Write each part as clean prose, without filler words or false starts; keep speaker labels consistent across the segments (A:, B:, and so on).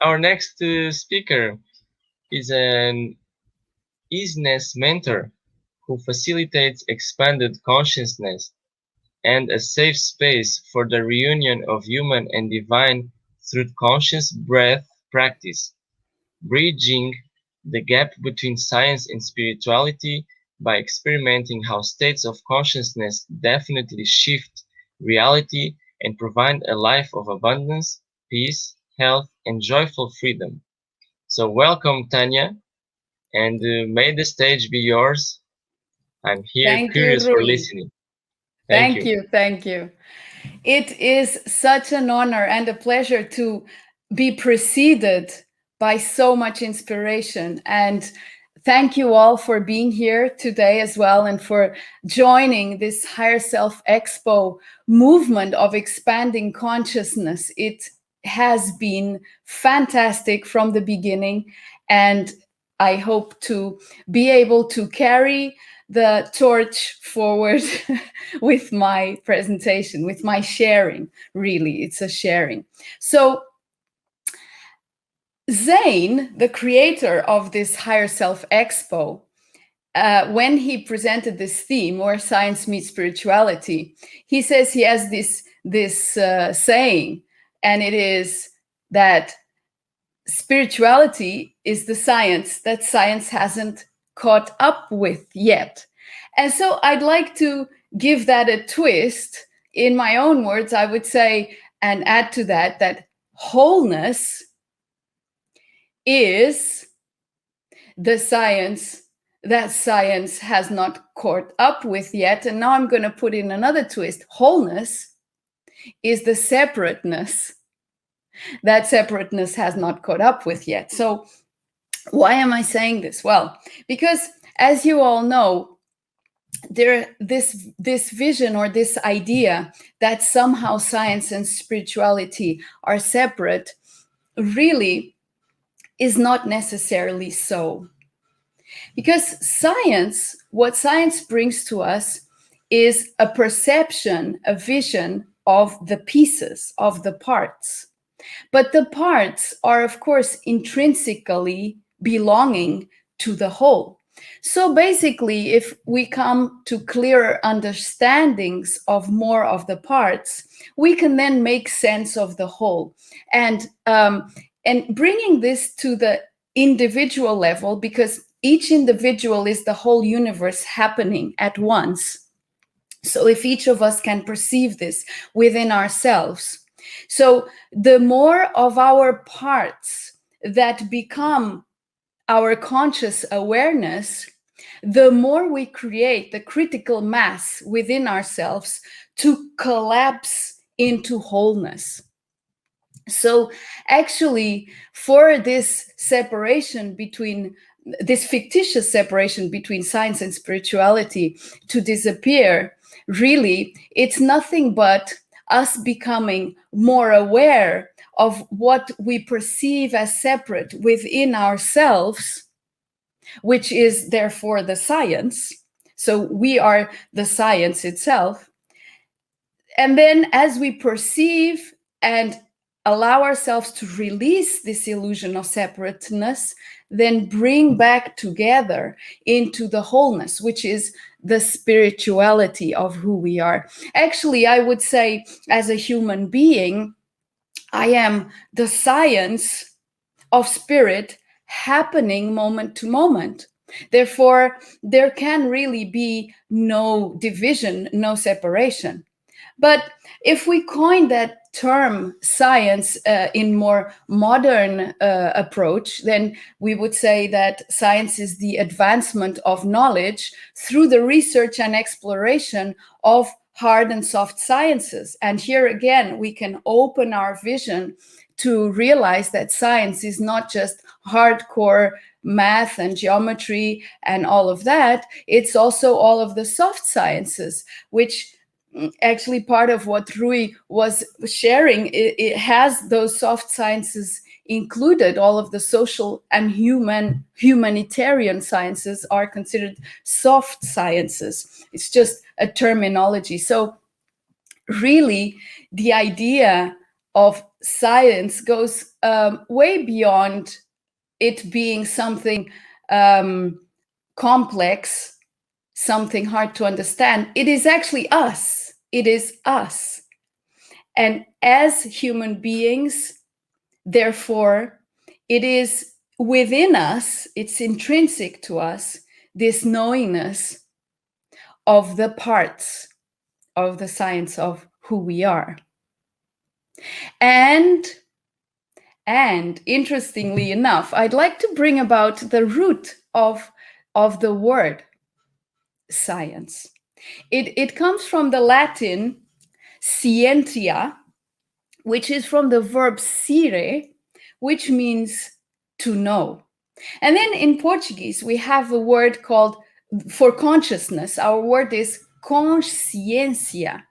A: our next speaker is an Isness mentor who facilitates expanded consciousness and a safe space for the reunion of human and divine through conscious breath practice, bridging the gap between science and spirituality by experimenting how states of consciousness definitely shift reality and provide a life of abundance, peace, health, and joyful freedom. So welcome, Tania, and may the stage be yours. I'm here
B: Thank you,
A: curious for
B: Rui.
A: listening. Thank
B: Thank
A: you.
B: you. Thank you. It is such an honor and a pleasure to be preceded by so much inspiration. And thank you all for being here today as well and for joining this Higher Self Expo movement of expanding consciousness. It has been fantastic from the beginning, and I hope to be able to carry the torch forward with my presentation, with my sharing. Really, it's a sharing. So Zane, the creator of this Higher Self Expo, when he presented this theme, where science meets spirituality, he says he has this saying, and it is that spirituality is the science that science hasn't caught up with yet. And so I'd like to give that a twist. In my own words, I would say, and add to that, that wholeness is the science that science has not caught up with yet. And now I'm going to put in another twist. Wholeness is the separateness that separateness has not caught up with yet. So why am I saying this? Well, because as you all know, this vision or this idea that somehow science and spirituality are separate really is not necessarily so. Because science, what science brings to us is a perception, a vision of the pieces, of the parts. But the parts are, of course, intrinsically belonging to the whole. So basically, if we come to clearer understandings of more of the parts, we can then make sense of the whole. And bringing this to the individual level, because each individual is the whole universe happening at once. So if each of us can perceive this within ourselves, so the more of our parts that become our conscious awareness, the more we create the critical mass within ourselves to collapse into wholeness. So actually, for this separation between, this fictitious separation between science and spirituality to disappear, really, it's nothing but us becoming more aware of what we perceive as separate within ourselves, which is therefore the science. So we are the science itself. And then as we perceive and allow ourselves to release this illusion of separateness, then bring back together into the wholeness, which is the spirituality of who we are. Actually, I would say, as a human being, I am the science of spirit happening moment to moment. Therefore, there can really be no division, no separation. But if we coin that term science in more modern approach, then we would say that science is the advancement of knowledge through the research and exploration of hard and soft sciences. And here again, we can open our vision to realize that science is not just hardcore math and geometry and all of that. It's also all of the soft sciences, which actually part of what Rui was sharing, it has those soft sciences included. All of the social and humanitarian sciences are considered soft sciences. It's just a terminology. So really, the idea of science goes way beyond it being something complex, something hard to understand. It is actually us. It is us. And as human beings, therefore, it is within us, it's intrinsic to us, this knowingness of the parts of the science of who we are. And interestingly enough, I'd like to bring about the root of the word science. It comes from the Latin scientia, which is from the verb sire, which means to know. And then in Portuguese, we have a word called, for consciousness, our word is consciência.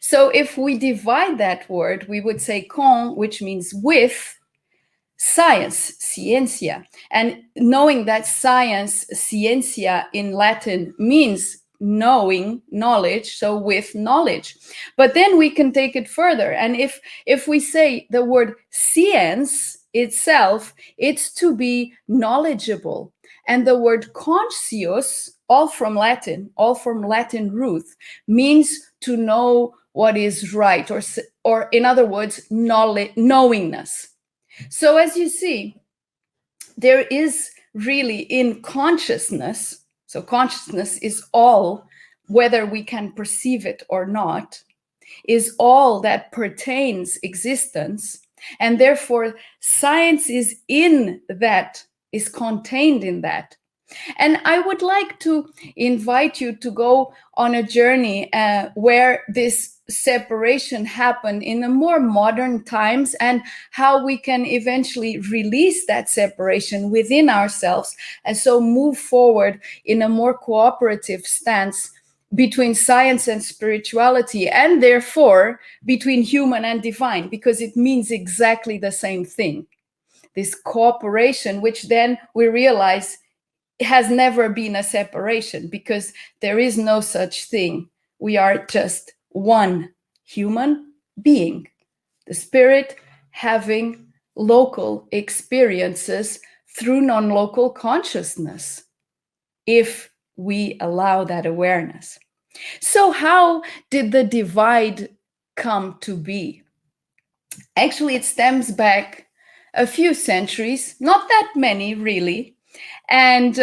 B: So if we divide that word, we would say con, which means with, science, ciencia. And knowing that science, ciencia in Latin means knowing, knowledge, so with knowledge. But then we can take it further. And if we say the word science itself, it's to be knowledgeable. And the word conscious, all from Latin root, means to know what is right, or in other words, knowingness. So as you see, there is really in consciousness, so consciousness is all, whether we can perceive it or not, is all that pertains existence. And therefore, science is in that, is contained in that. And I would like to invite you to go on a journey where this separation happened in the more modern times, and how we can eventually release that separation within ourselves, and so move forward in a more cooperative stance between science and spirituality, and therefore between human and divine, because it means exactly the same thing. This cooperation, which then we realize has never been a separation, because there is no such thing. We are just one human being, the spirit having local experiences through non-local consciousness, if we allow that awareness. So how did the divide come to be? Actually, it stems back a few centuries, not that many really. And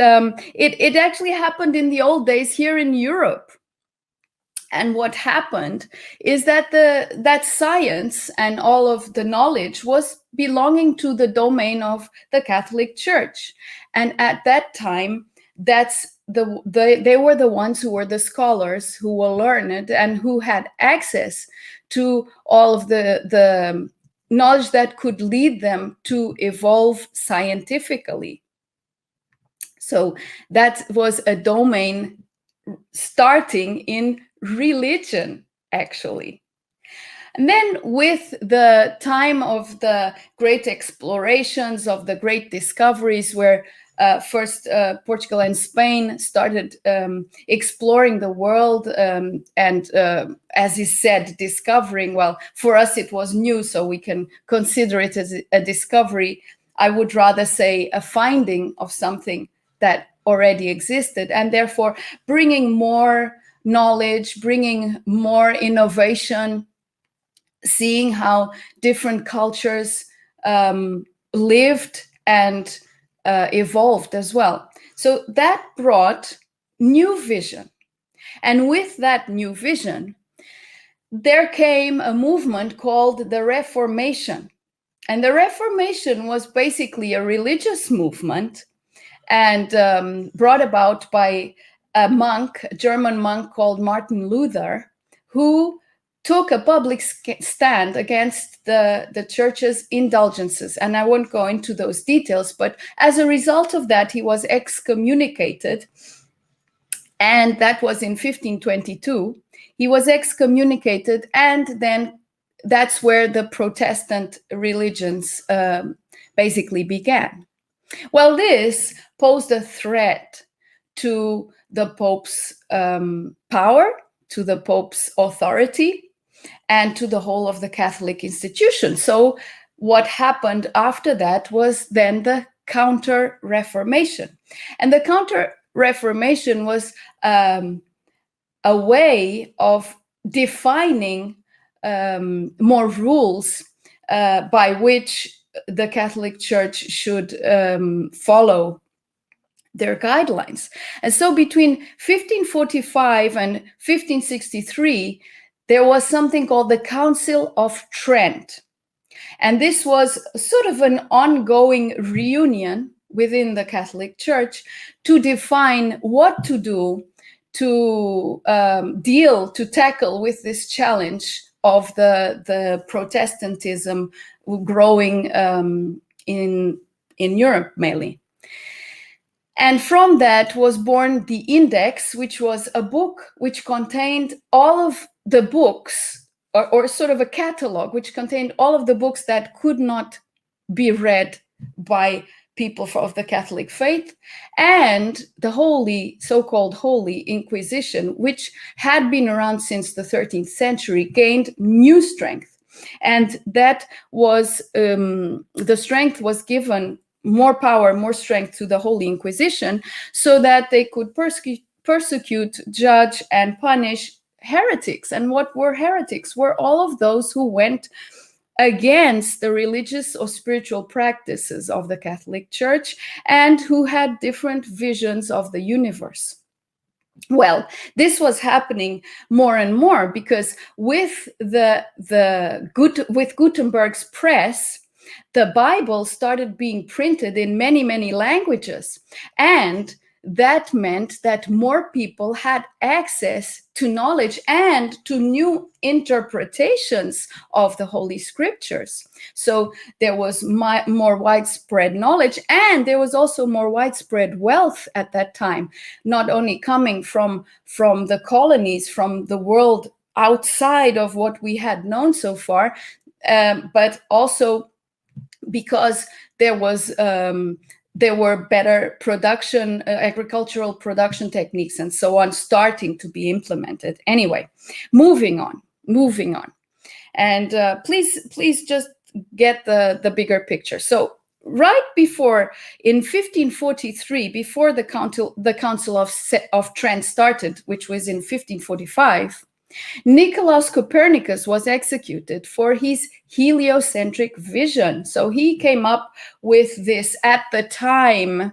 B: it actually happened in the old days here in Europe. And what happened is that that science and all of the knowledge was belonging to the domain of the Catholic Church. And at that time, they were the ones who were the scholars, who were learned, and who had access to all of the knowledge that could lead them to evolve scientifically. So that was a domain starting in religion, actually. And then with the time of the great explorations, of the great discoveries, where first Portugal and Spain started exploring the world, and as is said, discovering, well, for us it was new, so we can consider it as a discovery. I would rather say a finding of something that already existed, and therefore bringing more knowledge, bringing more innovation, seeing how different cultures lived and evolved as well. So that brought new vision. And with that new vision, there came a movement called the Reformation. And the Reformation was basically a religious movement, and brought about by a monk, a German monk called Martin Luther, who took a public stand against the church's indulgences. And I won't go into those details, but as a result of that, he was excommunicated. And that was in 1522. He was excommunicated, and then that's where the Protestant religions basically began. Well, this posed a threat to the Pope's power, to the Pope's authority. and to the whole of the Catholic institution. So what happened after that was then the Counter-Reformation. And the Counter-Reformation was a way of defining more rules by which the Catholic Church should follow their guidelines. And so between 1545 and 1563, there was something called the Council of Trent. And this was sort of an ongoing reunion within the Catholic Church to define what to do to tackle with this challenge of the Protestantism growing in Europe mainly. And from that was born the Index, which was a book which contained all of the books, or sort of a catalog, which contained all of the books that could not be read by people of the Catholic faith, and the so-called Holy Inquisition, which had been around since the 13th century, gained new strength. And that was, the strength was given more power, more strength to the Holy Inquisition, so that they could persecute, judge, and punish heretics. And what were heretics? Were all of those who went against the religious or spiritual practices of the Catholic Church and who had different visions of the universe. Well, this was happening more and more because with Gutenberg's press, the Bible started being printed in many, many languages. And that meant that more people had access to knowledge and to new interpretations of the Holy Scriptures. So there was more widespread knowledge, and there was also more widespread wealth at that time, not only coming from the colonies, from the world outside of what we had known so far, but also because there were better production, agricultural production techniques and so on starting to be implemented. Anyway, moving on. And please just get the bigger picture. So right before, in 1543, before the Council of Trent started, which was in 1545, Nicolaus Copernicus was executed for his heliocentric vision. So he came up with this, at the time,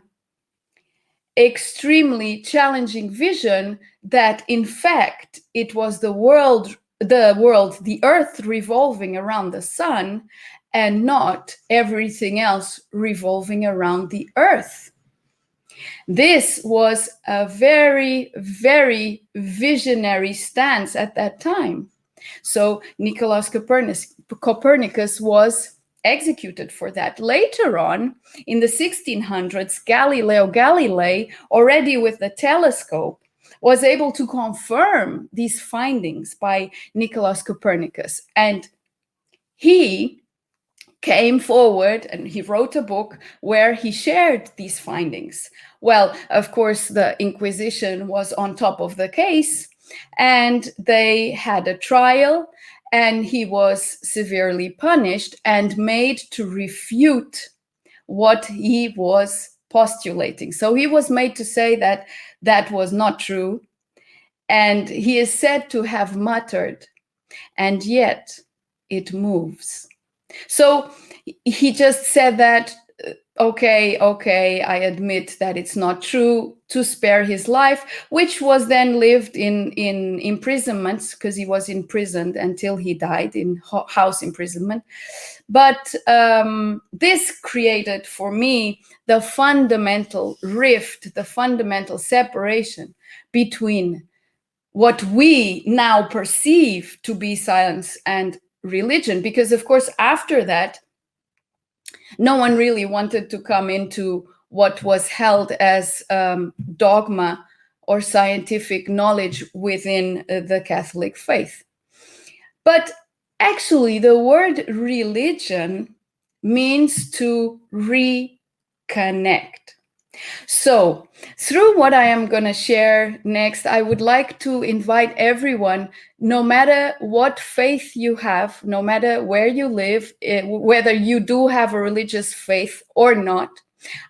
B: extremely challenging vision that, in fact, it was the Earth revolving around the sun and not everything else revolving around the Earth. This was a very, very visionary stance at that time. So Nicolaus Copernicus was executed for that. Later on, in the 1600s, Galileo Galilei, already with the telescope, was able to confirm these findings by Nicolaus Copernicus. And he came forward and he wrote a book where he shared these findings. Well, of course, the Inquisition was on top of the case, and they had a trial, and he was severely punished and made to refute what he was postulating. So he was made to say that that was not true, and he is said to have muttered, "And yet it moves." So he just said that, okay, I admit that it's not true, to spare his life, which was then lived in imprisonments, because he was imprisoned until he died in house imprisonment. But this created for me the fundamental rift, the fundamental separation between what we now perceive to be science and religion, because of course after that no one really wanted to come into what was held as dogma or scientific knowledge within the Catholic faith. But actually the word religion means to reconnect. So, through what I am going to share next, I would like to invite everyone, no matter what faith you have, no matter where you live, whether you do have a religious faith or not,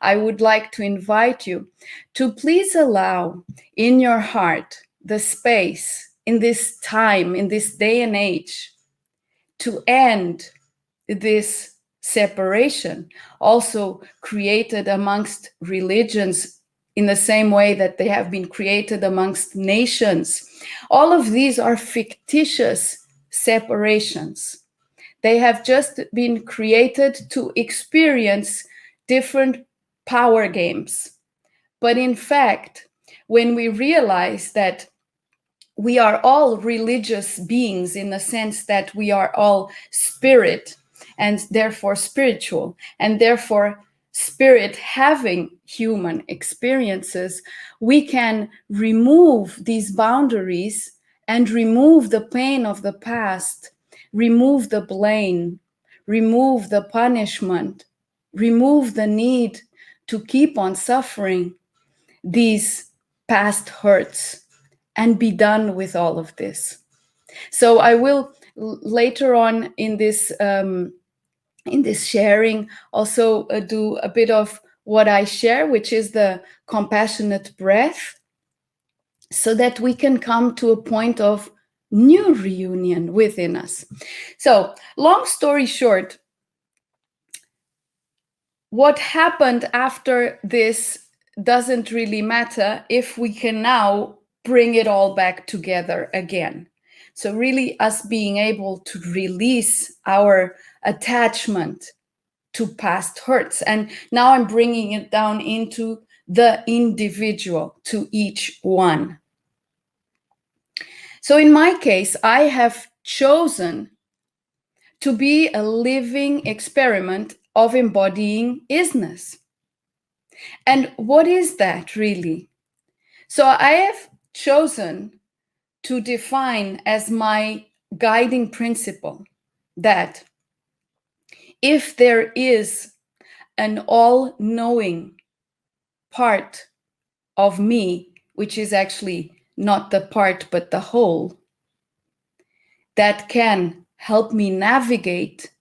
B: I would like to invite you to please allow in your heart the space in this time, in this day and age, to end this separation, also created amongst religions in the same way that they have been created amongst nations. All of these are fictitious separations. They have just been created to experience different power games. But in fact, when we realize that we are all religious beings in the sense that we are all spirit and therefore spiritual, and therefore spirit having human experiences, we can remove these boundaries and remove the pain of the past, remove the blame, remove the punishment, remove the need to keep on suffering these past hurts, and be done with all of this. So I will later on in this sharing also do a bit of what I share, which is the compassionate breath, so that we can come to a point of new reunion within us. So, long story short, what happened after this doesn't really matter if we can now bring it all back together again. So really us being able to release our attachment to past hurts. And now I'm bringing it down into the individual, to each one. So in my case, I have chosen to be a living experiment of embodying isness. And what is that really? So I have chosen to define as my guiding principle that if there is an all-knowing part of me, which is actually not the part but the whole, that can help me navigate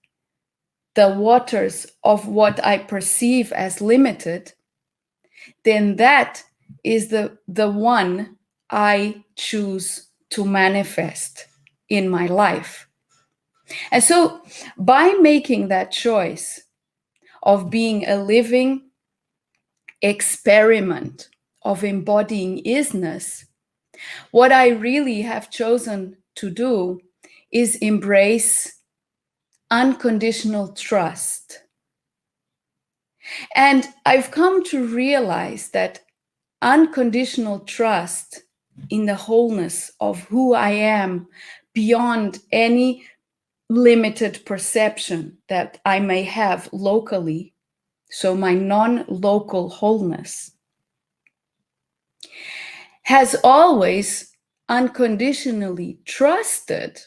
B: the waters of what I perceive as limited, then that is the one I choose to manifest in my life. And so by making that choice of being a living experiment of embodying isness, what I really have chosen to do is embrace unconditional trust. And I've come to realize that unconditional trust in the wholeness of who I am beyond any limited perception that I may have locally, so my non-local wholeness, has always unconditionally trusted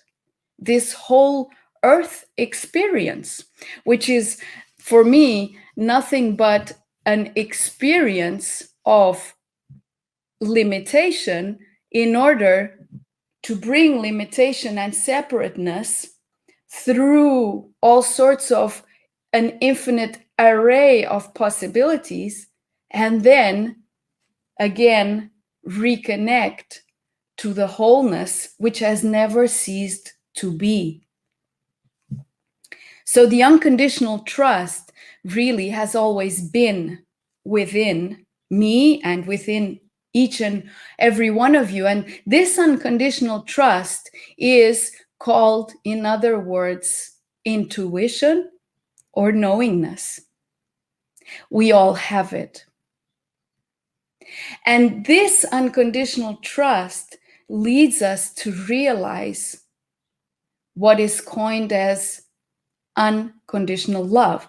B: this whole earth experience, which is for me nothing but an experience of limitation in order to bring limitation and separateness through all sorts of an infinite array of possibilities, and then again reconnect to the wholeness which has never ceased to be. So the unconditional trust really has always been within me and within each and every one of you. And this unconditional trust is called, in other words, intuition or knowingness. We all have it. And this unconditional trust leads us to realize what is coined as unconditional love.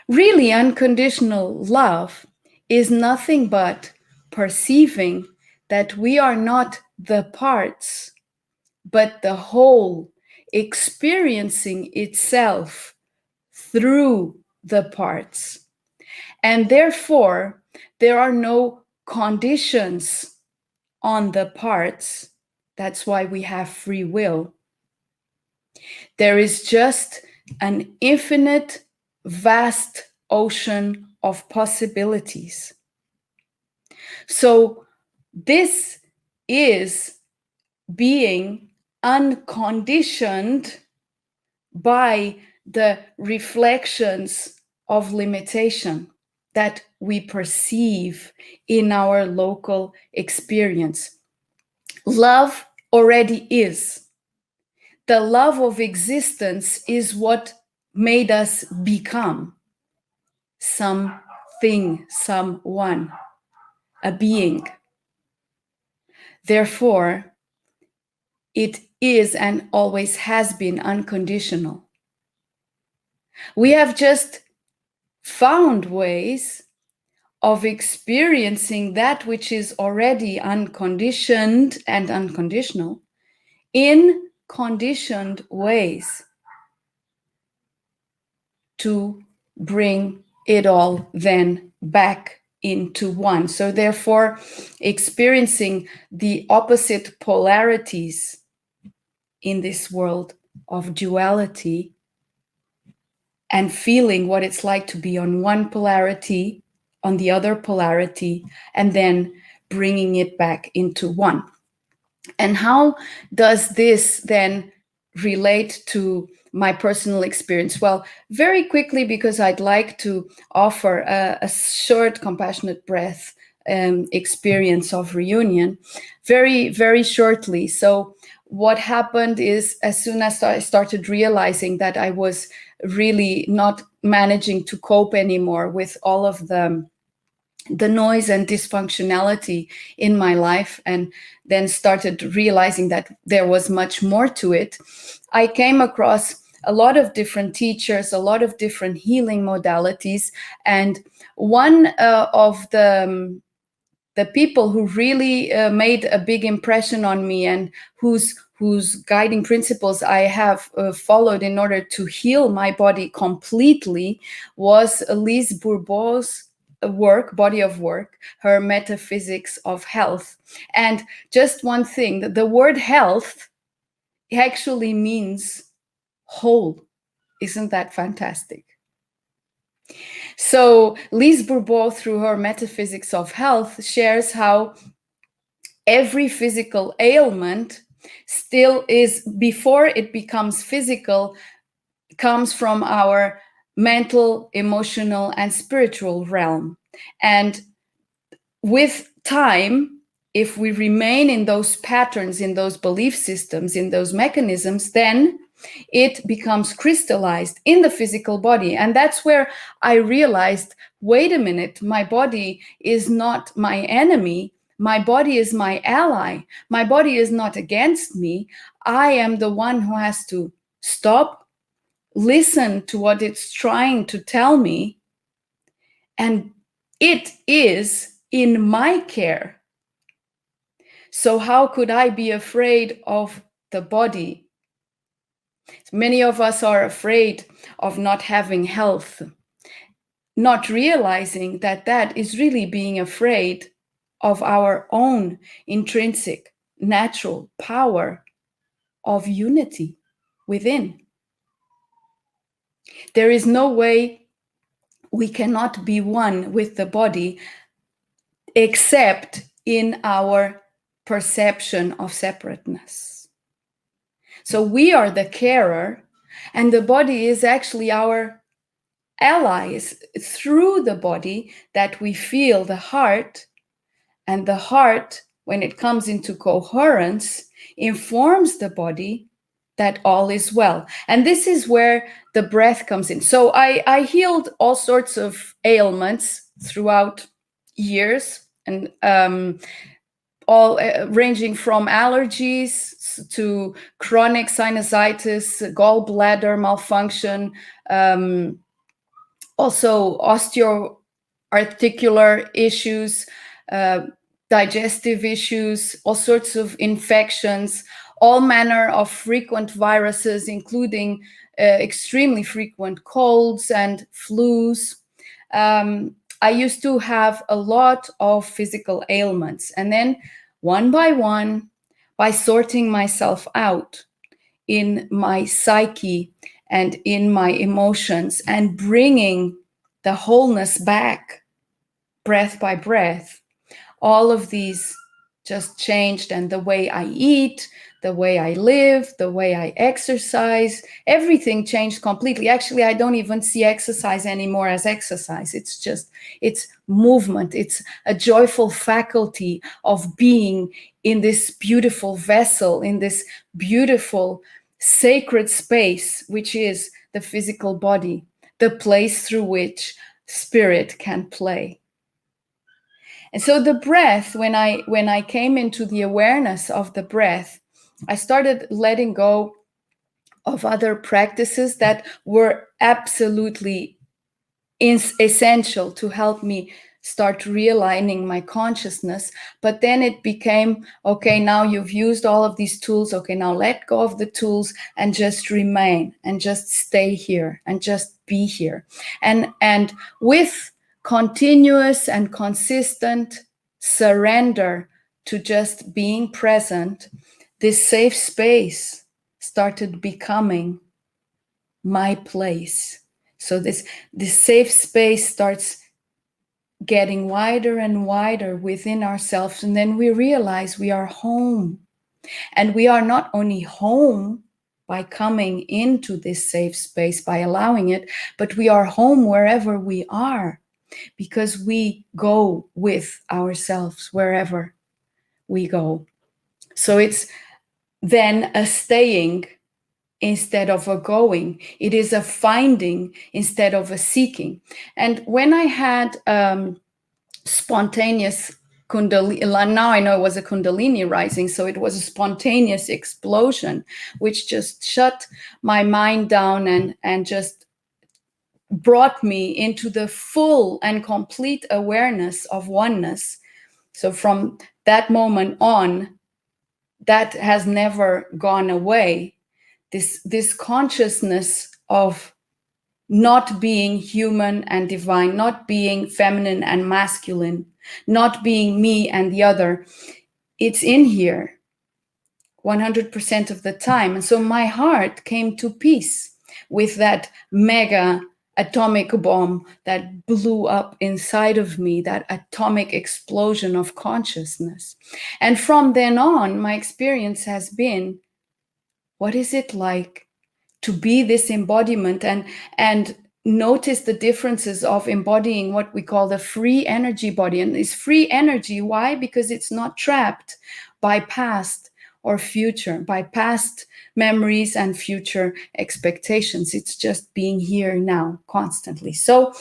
B: Really, unconditional love is nothing but perceiving that we are not the parts, but the whole, experiencing itself through the parts. And therefore, There are no conditions on the parts. That's why we have free will. There is just an infinite, vast ocean of possibilities. So this is being unconditioned by the reflections of limitation that we perceive in our local experience. Love already is. The love of existence is what made us become something, someone, a being. Therefore, it is and always has been unconditional. We have just found ways of experiencing that which is already unconditioned and unconditional in conditioned ways to bring it all then back into one. So therefore, experiencing the opposite polarities in this world of duality and feeling what it's like to be on one polarity, on the other polarity, and then bringing it back into one. And how does this then relate to my personal experience? Well, very quickly, because I'd like to offer a short compassionate breath experience of reunion very, very shortly. So what happened is, as soon as I started realizing that I was really not managing to cope anymore with all of the noise and dysfunctionality in my life, and then started realizing that there was much more to it, I came across a lot of different teachers, a lot of different healing modalities. And one of the people who really made a big impression on me, and whose guiding principles I have followed in order to heal my body completely, was Lise Bourbeau's body of work, her Metaphysics of Health. And just one thing, the word health actually means whole. Isn't that fantastic? So Lise Bourbeau, through her Metaphysics of Health, shares how every physical ailment still is, before it becomes physical, comes from our mental, emotional, and spiritual realm. And with time, if we remain in those patterns, in those belief systems, in those mechanisms, then it becomes crystallized in the physical body. And that's where I realized, wait a minute, my body is not my enemy. My body is my ally. My body is not against me. I am the one who has to stop, listen to what it's trying to tell me, and it is in my care. So how could I be afraid of the body? Many of us are afraid of not having health, not realizing that that is really being afraid of our own intrinsic natural power of unity within. There is no way we cannot be one with the body except in our perception of separateness. So we are the carer, and the body is actually our allies. Through the body that we feel the heart, and the heart, when it comes into coherence, informs the body that all is well. And this is where the breath comes in. So I healed all sorts of ailments throughout years, and all ranging from allergies to chronic sinusitis, gallbladder malfunction, also osteoarticular issues, digestive issues, all sorts of infections, all manner of frequent viruses, including extremely frequent colds and flus. I used to have a lot of physical ailments. And then one, by sorting myself out in my psyche and in my emotions and bringing the wholeness back, breath by breath, all of these just changed. And the way I eat, the way I live, the way I exercise, everything changed completely. Actually, I don't even see exercise anymore as exercise. It's movement. It's a joyful faculty of being in this beautiful vessel, in this beautiful sacred space, which is the physical body, the place through which spirit can play. And so the breath, when I came into the awareness of the breath, I started letting go of other practices that were absolutely essential to help me start realigning my consciousness. But then it became, okay, now you've used all of these tools. Okay, now let go of the tools and just remain and just stay here and just be here. And with continuous and consistent surrender to just being present, this safe space started becoming my place. So this safe space starts getting wider and wider within ourselves. And then we realize we are home. And we are not only home by coming into this safe space, by allowing it, but we are home wherever we are, because we go with ourselves wherever we go. So it's then a staying instead of a going. It is a finding instead of a seeking. And when I had spontaneous Kundalini, now I know it was a Kundalini rising, so it was a spontaneous explosion, which just shut my mind down and just brought me into the full and complete awareness of oneness. So from that moment on, that has never gone away. This consciousness of not being human and divine, not being feminine and masculine, not being me and the other, it's in here 100% of the time. And so my heart came to peace with that mega atomic bomb that blew up inside of me, that atomic explosion of consciousness. And from then on, my experience has been, what is it like to be this embodiment and notice the differences of embodying what we call the free energy body? And it's free energy. Why? Because it's not trapped by past or future, by past memories and future expectations. It's just being here now constantly. So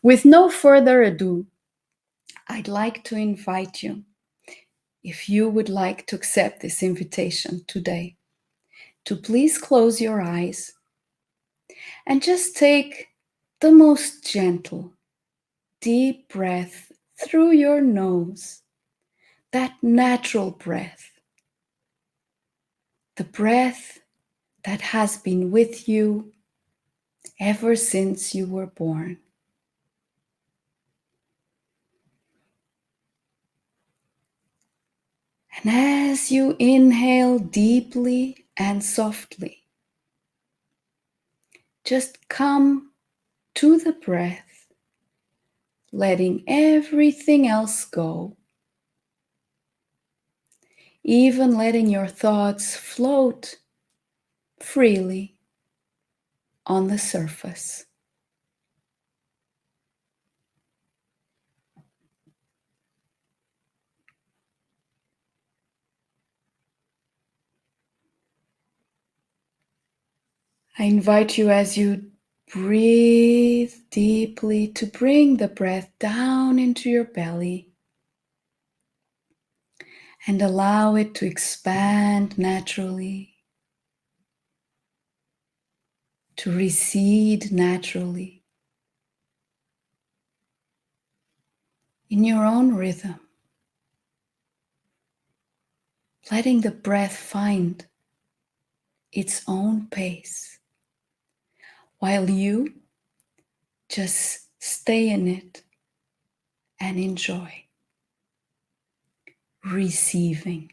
B: with no further ado, I'd like to invite you, if you would like to accept this invitation today, to please close your eyes and just take the most gentle, deep breath through your nose, that natural breath, the breath that has been with you ever since you were born. And as you inhale deeply and softly, just come to the breath, letting everything else go, even letting your thoughts float freely on the surface. I invite you, as you breathe deeply, to bring the breath down into your belly and allow it to expand naturally, to recede naturally in your own rhythm, letting the breath find its own pace while you just stay in it and enjoy receiving.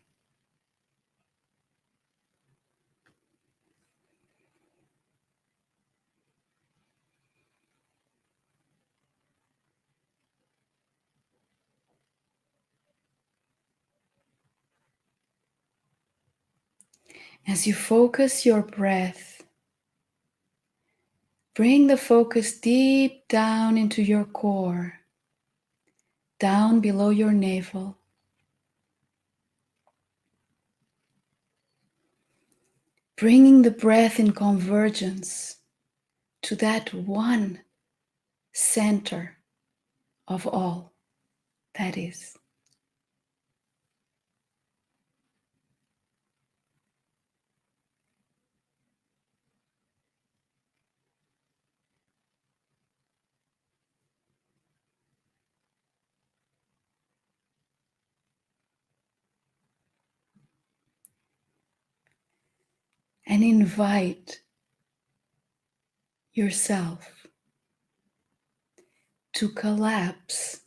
B: As you focus your breath, bring the focus deep down into your core, down below your navel. Bringing the breath in convergence to that one center of all that is. And invite yourself to collapse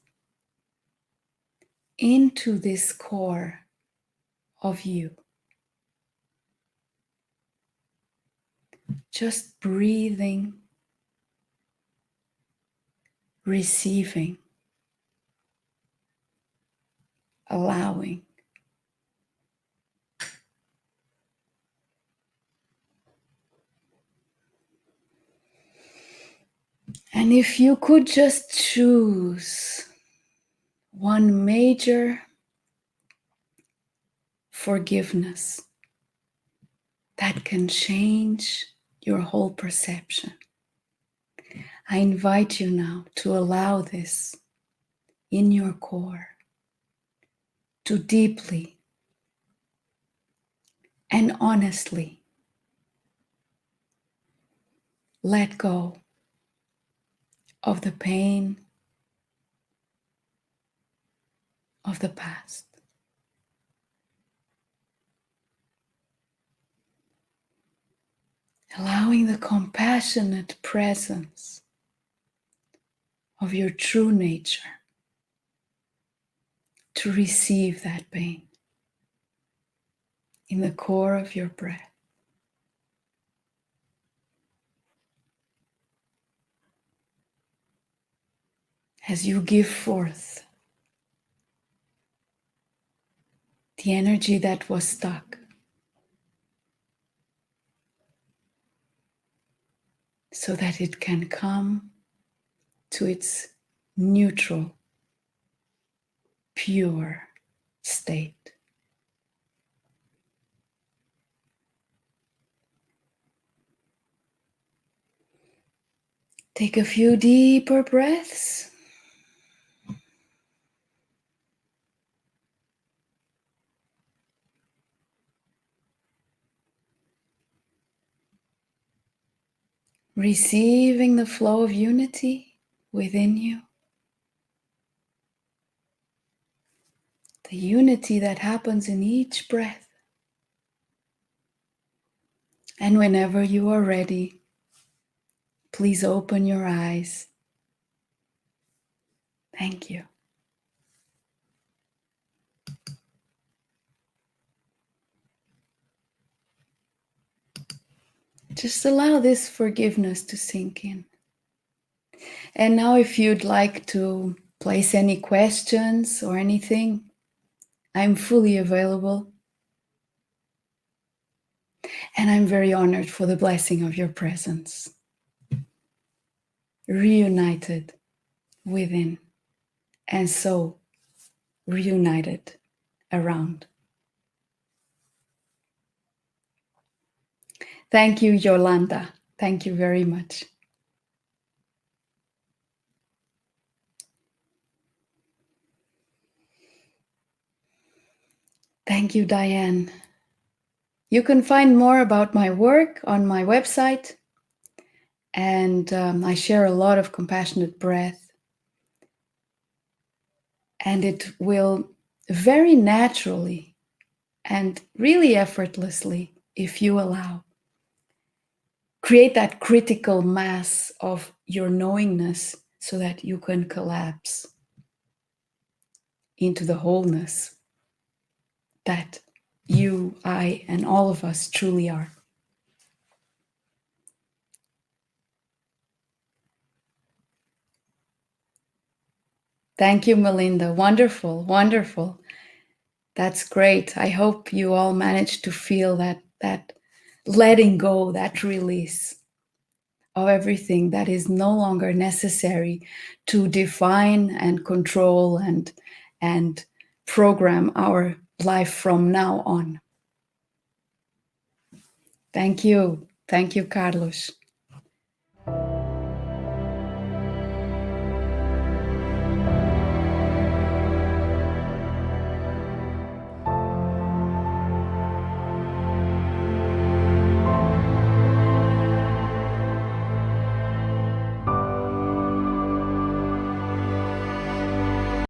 B: into this core of you. Just breathing, receiving, allowing. And if you could just choose one major forgiveness that can change your whole perception, I invite you now to allow this in your core to deeply and honestly let go of the pain of the past. Allowing the compassionate presence of your true nature to receive that pain in the core of your breath. As you give forth the energy that was stuck, so that it can come to its neutral, pure state. Take a few deeper breaths. Receiving the flow of unity within you. The unity that happens in each breath. And whenever you are ready, please open your eyes. Thank you. Just allow this forgiveness to sink in. And now if you'd like to place any questions or anything, I'm fully available. And I'm very honored for the blessing of your presence. Reunited within, and so reunited around. Thank you, Yolanda. Thank you very much. Thank you, Diane. You can find more about my work on my website, and I share a lot of compassionate breath, and it will very naturally and really effortlessly, if you allow, create that critical mass of your knowingness so that you can collapse into the wholeness that you, I, and all of us truly are. Thank you, Melinda. Wonderful, wonderful. That's great. I hope you all managed to feel that letting go, that release of everything that is no longer necessary to define and control and program our life from now on. Thank you. Thank you, Carlos.